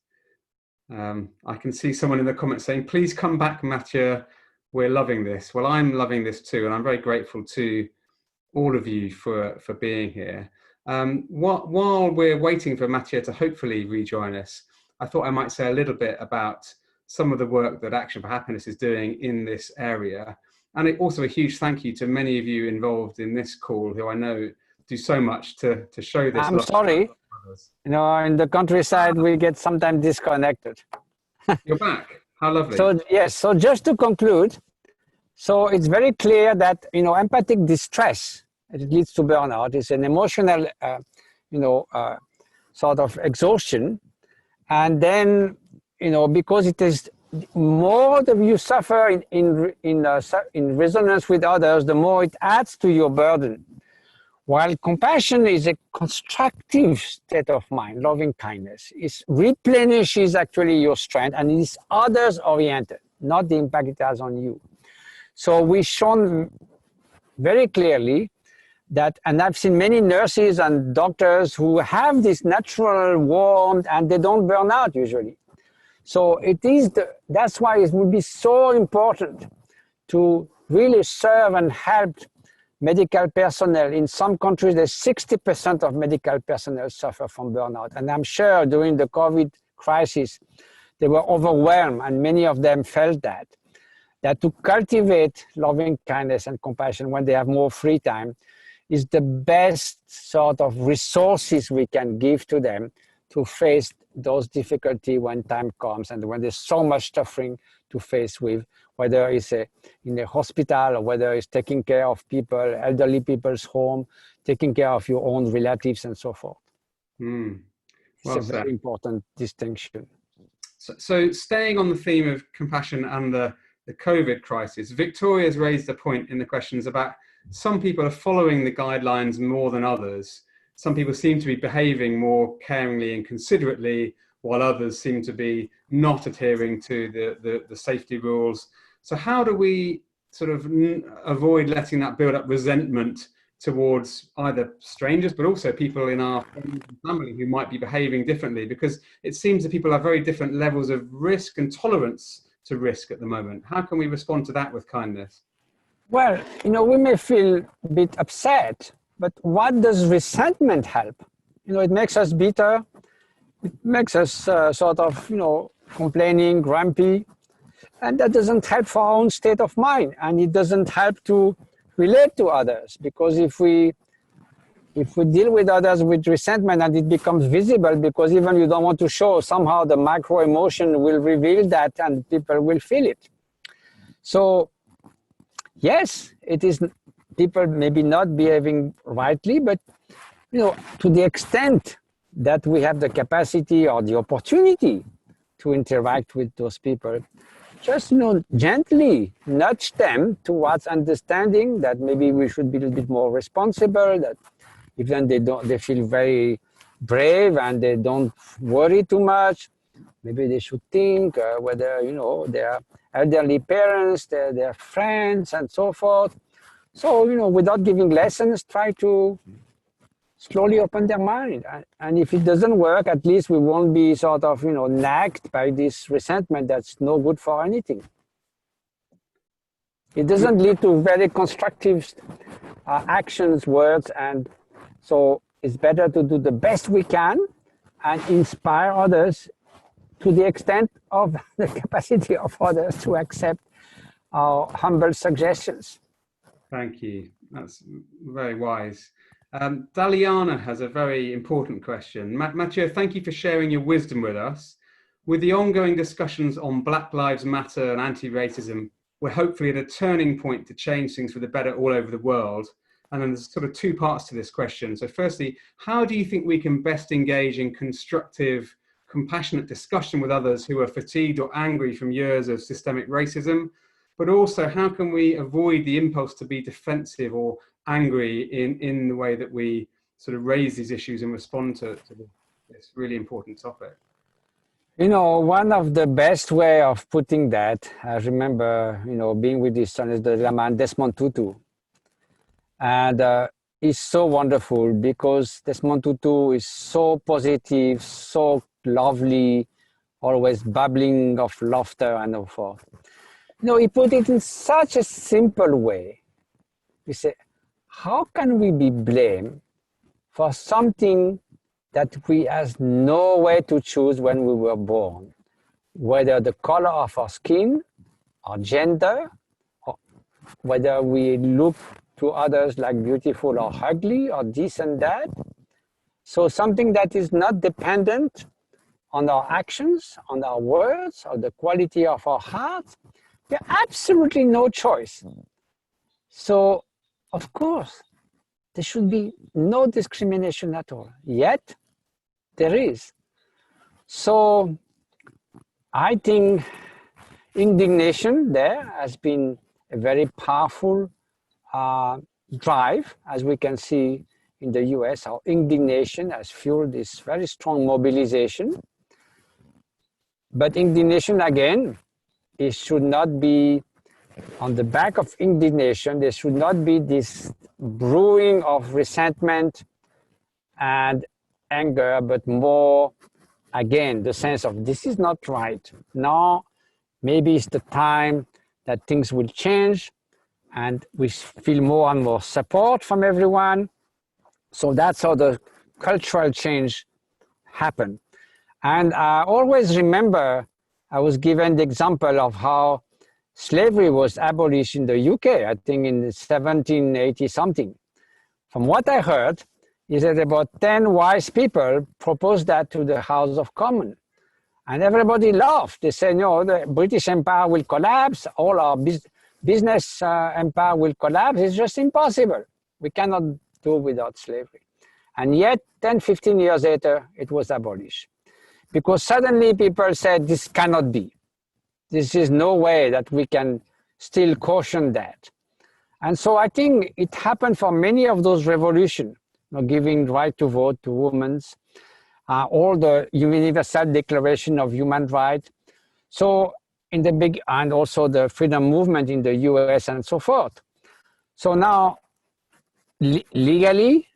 Speaker 1: I can see someone in the comments saying, please come back, Matthieu. We're loving this. Well, I'm loving this too. And I'm very grateful to all of you for being here. While we're waiting for Matthieu to hopefully rejoin us, I thought I might say a little bit about some of the work that Action for Happiness is doing in this area. And also a huge thank you to many of you involved in this call who I know do so much to show this.
Speaker 2: I'm sorry. You know, in the countryside, we get sometimes disconnected.
Speaker 1: You're back. How lovely.
Speaker 2: So, yes, so just to conclude, so it's very clear that, you know, empathic distress, it leads to burnout. It's an emotional, sort of exhaustion. And then, you know, because it is more that you suffer in resonance with others, the more it adds to your burden. While compassion is a constructive state of mind, loving kindness, it replenishes actually your strength and is others oriented, not the impact it has on you. So we've shown very clearly that, and I've seen many nurses and doctors who have this natural warmth and they don't burn out usually. So that's why it would be so important to really serve and help medical personnel. In some countries, there's 60% of medical personnel suffer from burnout. And I'm sure during the COVID crisis, they were overwhelmed and many of them felt that to cultivate loving kindness and compassion when they have more free time is the best sort of resources we can give to them to face those difficulties when time comes and when there's so much suffering to face with, whether it's in a hospital or whether it's taking care of people, elderly people's home, taking care of your own relatives and so forth.
Speaker 1: Well
Speaker 2: it's a very important distinction.
Speaker 1: So staying on the theme of compassion and the COVID crisis, Victoria's raised a point in the questions about some people are following the guidelines more than others. Some people seem to be behaving more caringly and considerately, while others seem to be not adhering to the safety rules. So how do we sort of avoid letting that build up resentment towards either strangers, but also people in our family who might be behaving differently? Because it seems that people have very different levels of risk and tolerance to risk at the moment. How can we respond to that with kindness?
Speaker 2: Well, you know, we may feel a bit upset, but what does resentment help? You know, it makes us bitter. It makes us sort of, you know, complaining, grumpy. And that doesn't help for our own state of mind. And it doesn't help to relate to others. Because if we deal with others with resentment and it becomes visible, because even you don't want to show, somehow the micro emotion will reveal that and people will feel it. So yes, it is people maybe not behaving rightly, but you know, to the extent that we have the capacity or the opportunity to interact with those people, just, you know, gently nudge them towards understanding that maybe we should be a little bit more responsible, that even they feel very brave and they don't worry too much. Maybe they should think whether, you know, their elderly parents, their friends and so forth. So, you know, without giving lessons, try to slowly open their mind. And if it doesn't work, at least we won't be sort of, you know, nagged by this resentment that's no good for anything. It doesn't lead to very constructive actions, words, and so it's better to do the best we can and inspire others to the extent of the capacity of others to accept our humble suggestions.
Speaker 1: Thank you. That's very wise. Daliana has a very important question. Matthieu, thank you for sharing your wisdom with us. With the ongoing discussions on Black Lives Matter and anti-racism, we're hopefully at a turning point to change things for the better all over the world. And then there's sort of two parts to this question. So firstly, how do you think we can best engage in constructive, compassionate discussion with others who are fatigued or angry from years of systemic racism? But also, how can we avoid the impulse to be defensive or angry in the way that we sort of raise these issues and respond to this really important topic?
Speaker 2: You know, one of the best way of putting that, I remember, you know, being with this son is the man Desmond Tutu. And it's so wonderful because Desmond Tutu is so positive, so lovely, always bubbling of laughter and so forth. You know, he put it in such a simple way. He said, how can we be blamed for something that we has no way to choose when we were born? Whether the color of our skin, our gender, or whether we look to others like beautiful or ugly or this and that. So something that is not dependent on our actions, on our words, or the quality of our heart, we have absolutely no choice. So, of course, there should be no discrimination at all. Yet, there is. So, I think indignation there has been a very powerful drive, as we can see in the US. Our indignation has fueled this very strong mobilization. But indignation, again, it should not be on the back of indignation. There should not be this brewing of resentment and anger, but more, again, the sense of this is not right. Now, maybe it's the time that things will change and we feel more and more support from everyone. So that's how the cultural change happened. And I always remember I was given the example of how slavery was abolished in the UK, I think in 1780 something. From what I heard, is that about 10 wise people proposed that to the House of Commons. And everybody laughed. They said, no, the British Empire will collapse, all our business empire will collapse. It's just impossible. We cannot do without slavery. And yet, 10, 15 years later, it was abolished. Because suddenly people said, this cannot be. This is no way that we can still caution that. And so I think it happened for many of those revolutions, you know, giving right to vote to women, all the Universal Declaration of Human Rights. So in the big, and also the freedom movement in the US and so forth. So now, legally,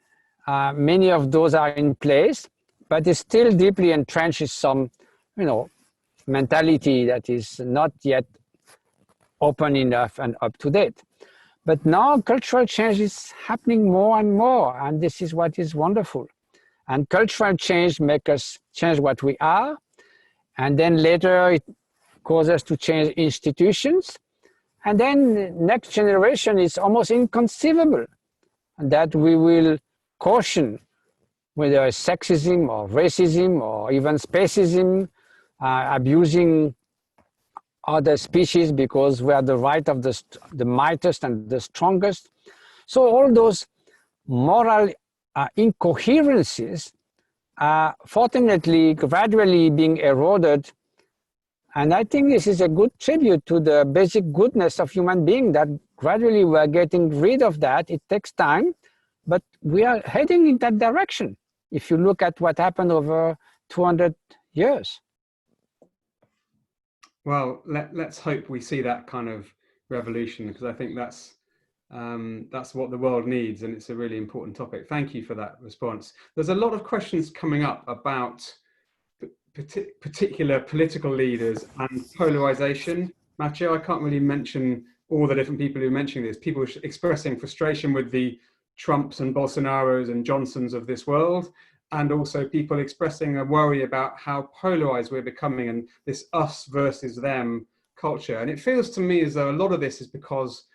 Speaker 2: many of those are in place, but it's still deeply entrenched in some, you know, mentality that is not yet open enough and up to date. But now cultural change is happening more and more, and this is what is wonderful. And cultural change makes us change what we are, and then later it causes us to change institutions, and then next generation is almost inconceivable that we will caution whether it's sexism or racism or even speciesism, abusing other species because we are the right of the mightiest and the strongest. So all those moral incoherences are fortunately gradually being eroded. And I think this is a good tribute to the basic goodness of human being, that gradually we are getting rid of that. It takes time, but we are heading in that direction. If you look at what happened over 200 years.
Speaker 1: Well, let's hope we see that kind of revolution, because I think that's what the world needs, and it's a really important topic. Thank you for that response. There's a lot of questions coming up about particular political leaders and polarization. Matthieu, I can't really mention all the different people who are mentioning this. People expressing frustration with the Trumps and Bolsonaros and Johnsons of this world, and also people expressing a worry about how polarized we're becoming and this us versus them culture. And it feels to me as though a lot of this is because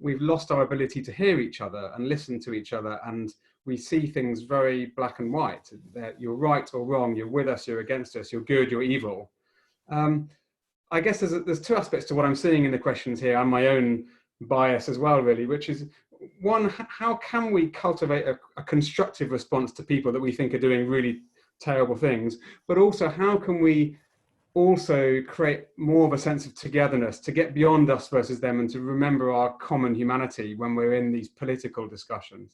Speaker 1: we've lost our ability to hear each other and listen to each other, and we see things very black and white, that you're right or wrong, you're with us, you're against us, you're good, you're evil. I guess there's two aspects to what I'm seeing in the questions here, and my own bias as well, really, which is, one, how can we cultivate a constructive response to people that we think are doing really terrible things, but also how can we also create more of a sense of togetherness, to get beyond us versus them and to remember our common humanity when we're in these political discussions?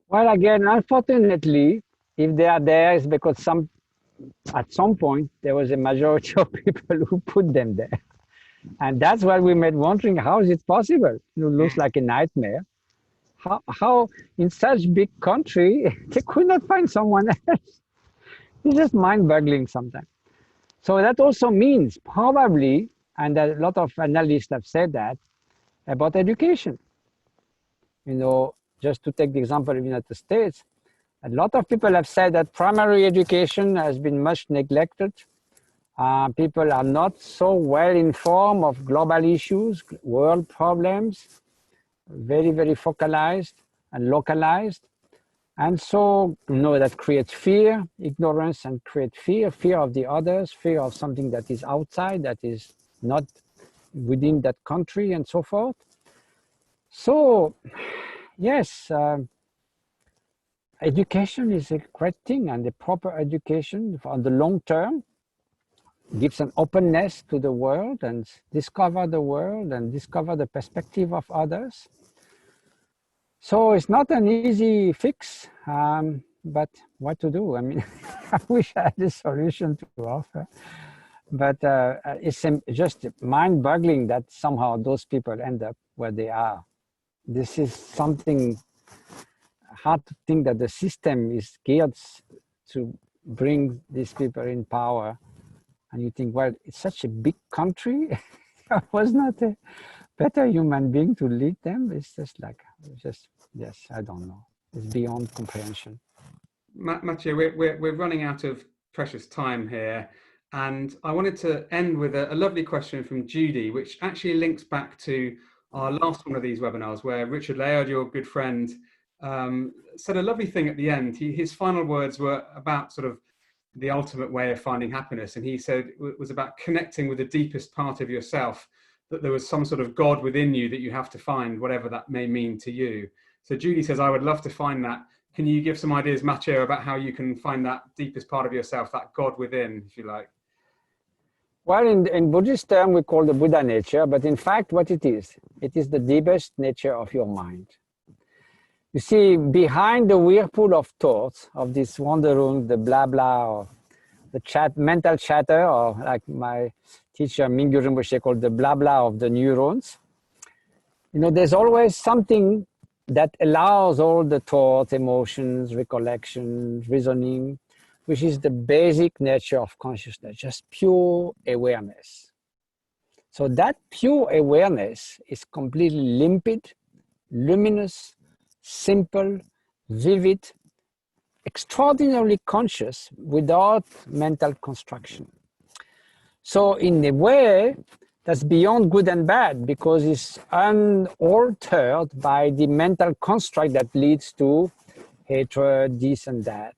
Speaker 2: Well, again, unfortunately, if they are there, it's because some at some point, there was a majority of people who put them there. And that's why we made wondering, how is it possible? It looks like a nightmare. How in such big country, they could not find someone else. It's just mind-boggling sometimes. So that also means probably, and a lot of analysts have said that, about education. You know, just to take the example of the United States, a lot of people have said that primary education has been much neglected. People are not so well informed of global issues, world problems, very, very focalized and localized. And so, you know, that creates fear, ignorance, and create fear of the others, fear of something that is outside, that is not within that country, and so forth. So, yes, education is a great thing, and the proper education on the long term gives an openness to the world and discover the world and discover the perspective of others. So it's not an easy fix, but what to do? I mean, I wish I had a solution to offer, but it's just mind-boggling that somehow those people end up where they are. This is something hard to think, that the system is geared to bring these people in power. And you think, well, it's such a big country. There was not a better human being to lead them. It's just like, yes, I don't know. It's beyond comprehension.
Speaker 1: Matthieu, we're running out of precious time here. And I wanted to end with a lovely question from Judy, which actually links back to our last one of these webinars, where Richard Layard, your good friend, said a lovely thing at the end. His final words were about sort of the ultimate way of finding happiness. And he said it was about connecting with the deepest part of yourself, that there was some sort of God within you that you have to find, whatever that may mean to you. So Judy says, I would love to find that. Can you give some ideas, Matthieu, about how you can find that deepest part of yourself, that God within, if you like?
Speaker 2: Well, in Buddhist term, we call the Buddha nature, but in fact, what it is the deepest nature of your mind. You see, behind the whirlpool of thoughts, of this wandering, the blah blah, or the mental chatter, or like my teacher Mingyur Rinpoche called the blah blah of the neurons, you know, there's always something that allows all the thoughts, emotions, recollections, reasoning, which is the basic nature of consciousness, just pure awareness. So that pure awareness is completely limpid, luminous, simple, vivid, extraordinarily conscious without mental construction. So in a way, that's beyond good and bad, because it's unaltered by the mental construct that leads to hatred, this and that.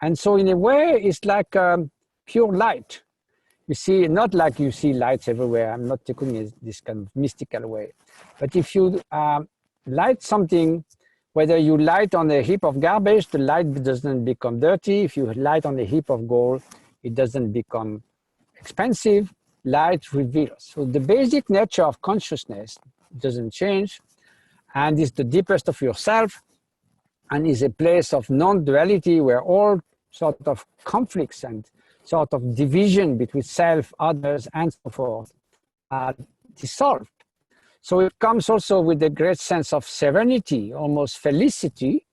Speaker 2: And so in a way, it's like pure light. You see, not like you see lights everywhere. I'm not taking it this kind of mystical way. But if you light something, whether you light on a heap of garbage, the light doesn't become dirty. If you light on a heap of gold, it doesn't become expensive. Light reveals. So the basic nature of consciousness doesn't change, and is the deepest of yourself, and is a place of non-duality where all sort of conflicts and sort of division between self, others, and so forth are dissolved. So it comes also with a great sense of serenity, almost felicity.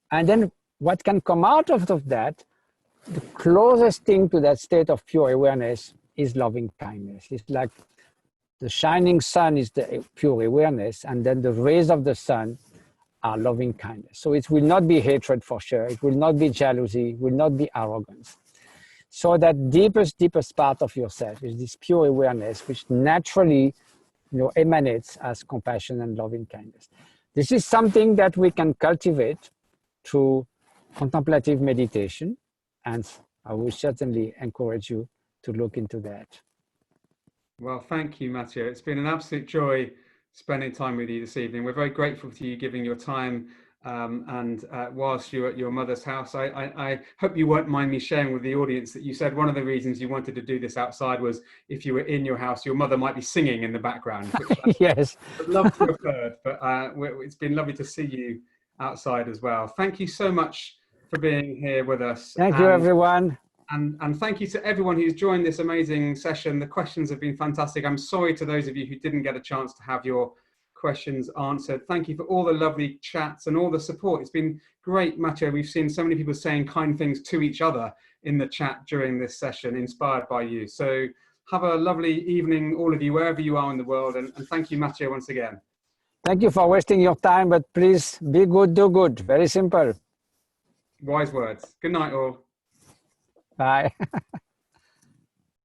Speaker 2: And then what can come out of that, the closest thing to that state of pure awareness is loving kindness. It's like the shining sun is the pure awareness, and then the rays of the sun are loving kindness. So it will not be hatred for sure. It will not be jealousy. It will not be arrogance. So that deepest part of yourself is this pure awareness, which naturally, you know, emanates as compassion and loving kindness. This is something that we can cultivate through contemplative meditation, and I will certainly encourage you to look into that.
Speaker 1: Well, thank you, Matthieu. It's been an absolute joy spending time with you this evening. We're very grateful to you giving your time and whilst you're at your mother's house. I hope you won't mind me sharing with the audience that you said one of the reasons you wanted to do this outside was if you were in your house, your mother might be singing in the background, which
Speaker 2: yes,
Speaker 1: I'd love to have heard, but it's been lovely to see you outside as well. Thank you so much for being here with us.
Speaker 2: Thank you, everyone.
Speaker 1: And thank you to everyone who's joined this amazing session. The questions have been fantastic. I'm sorry to those of you who didn't get a chance to have your questions answered. Thank you for all the lovely chats and all the support. It's been great, Matthieu. We've seen so many people saying kind things to each other in the chat during this session, inspired by you. So have a lovely evening, all of you, wherever you are in the world. And thank you, Matthieu, once again.
Speaker 2: Thank you for wasting your time, but please be good, do good. Very simple.
Speaker 1: Wise words. Good night, all.
Speaker 2: Bye.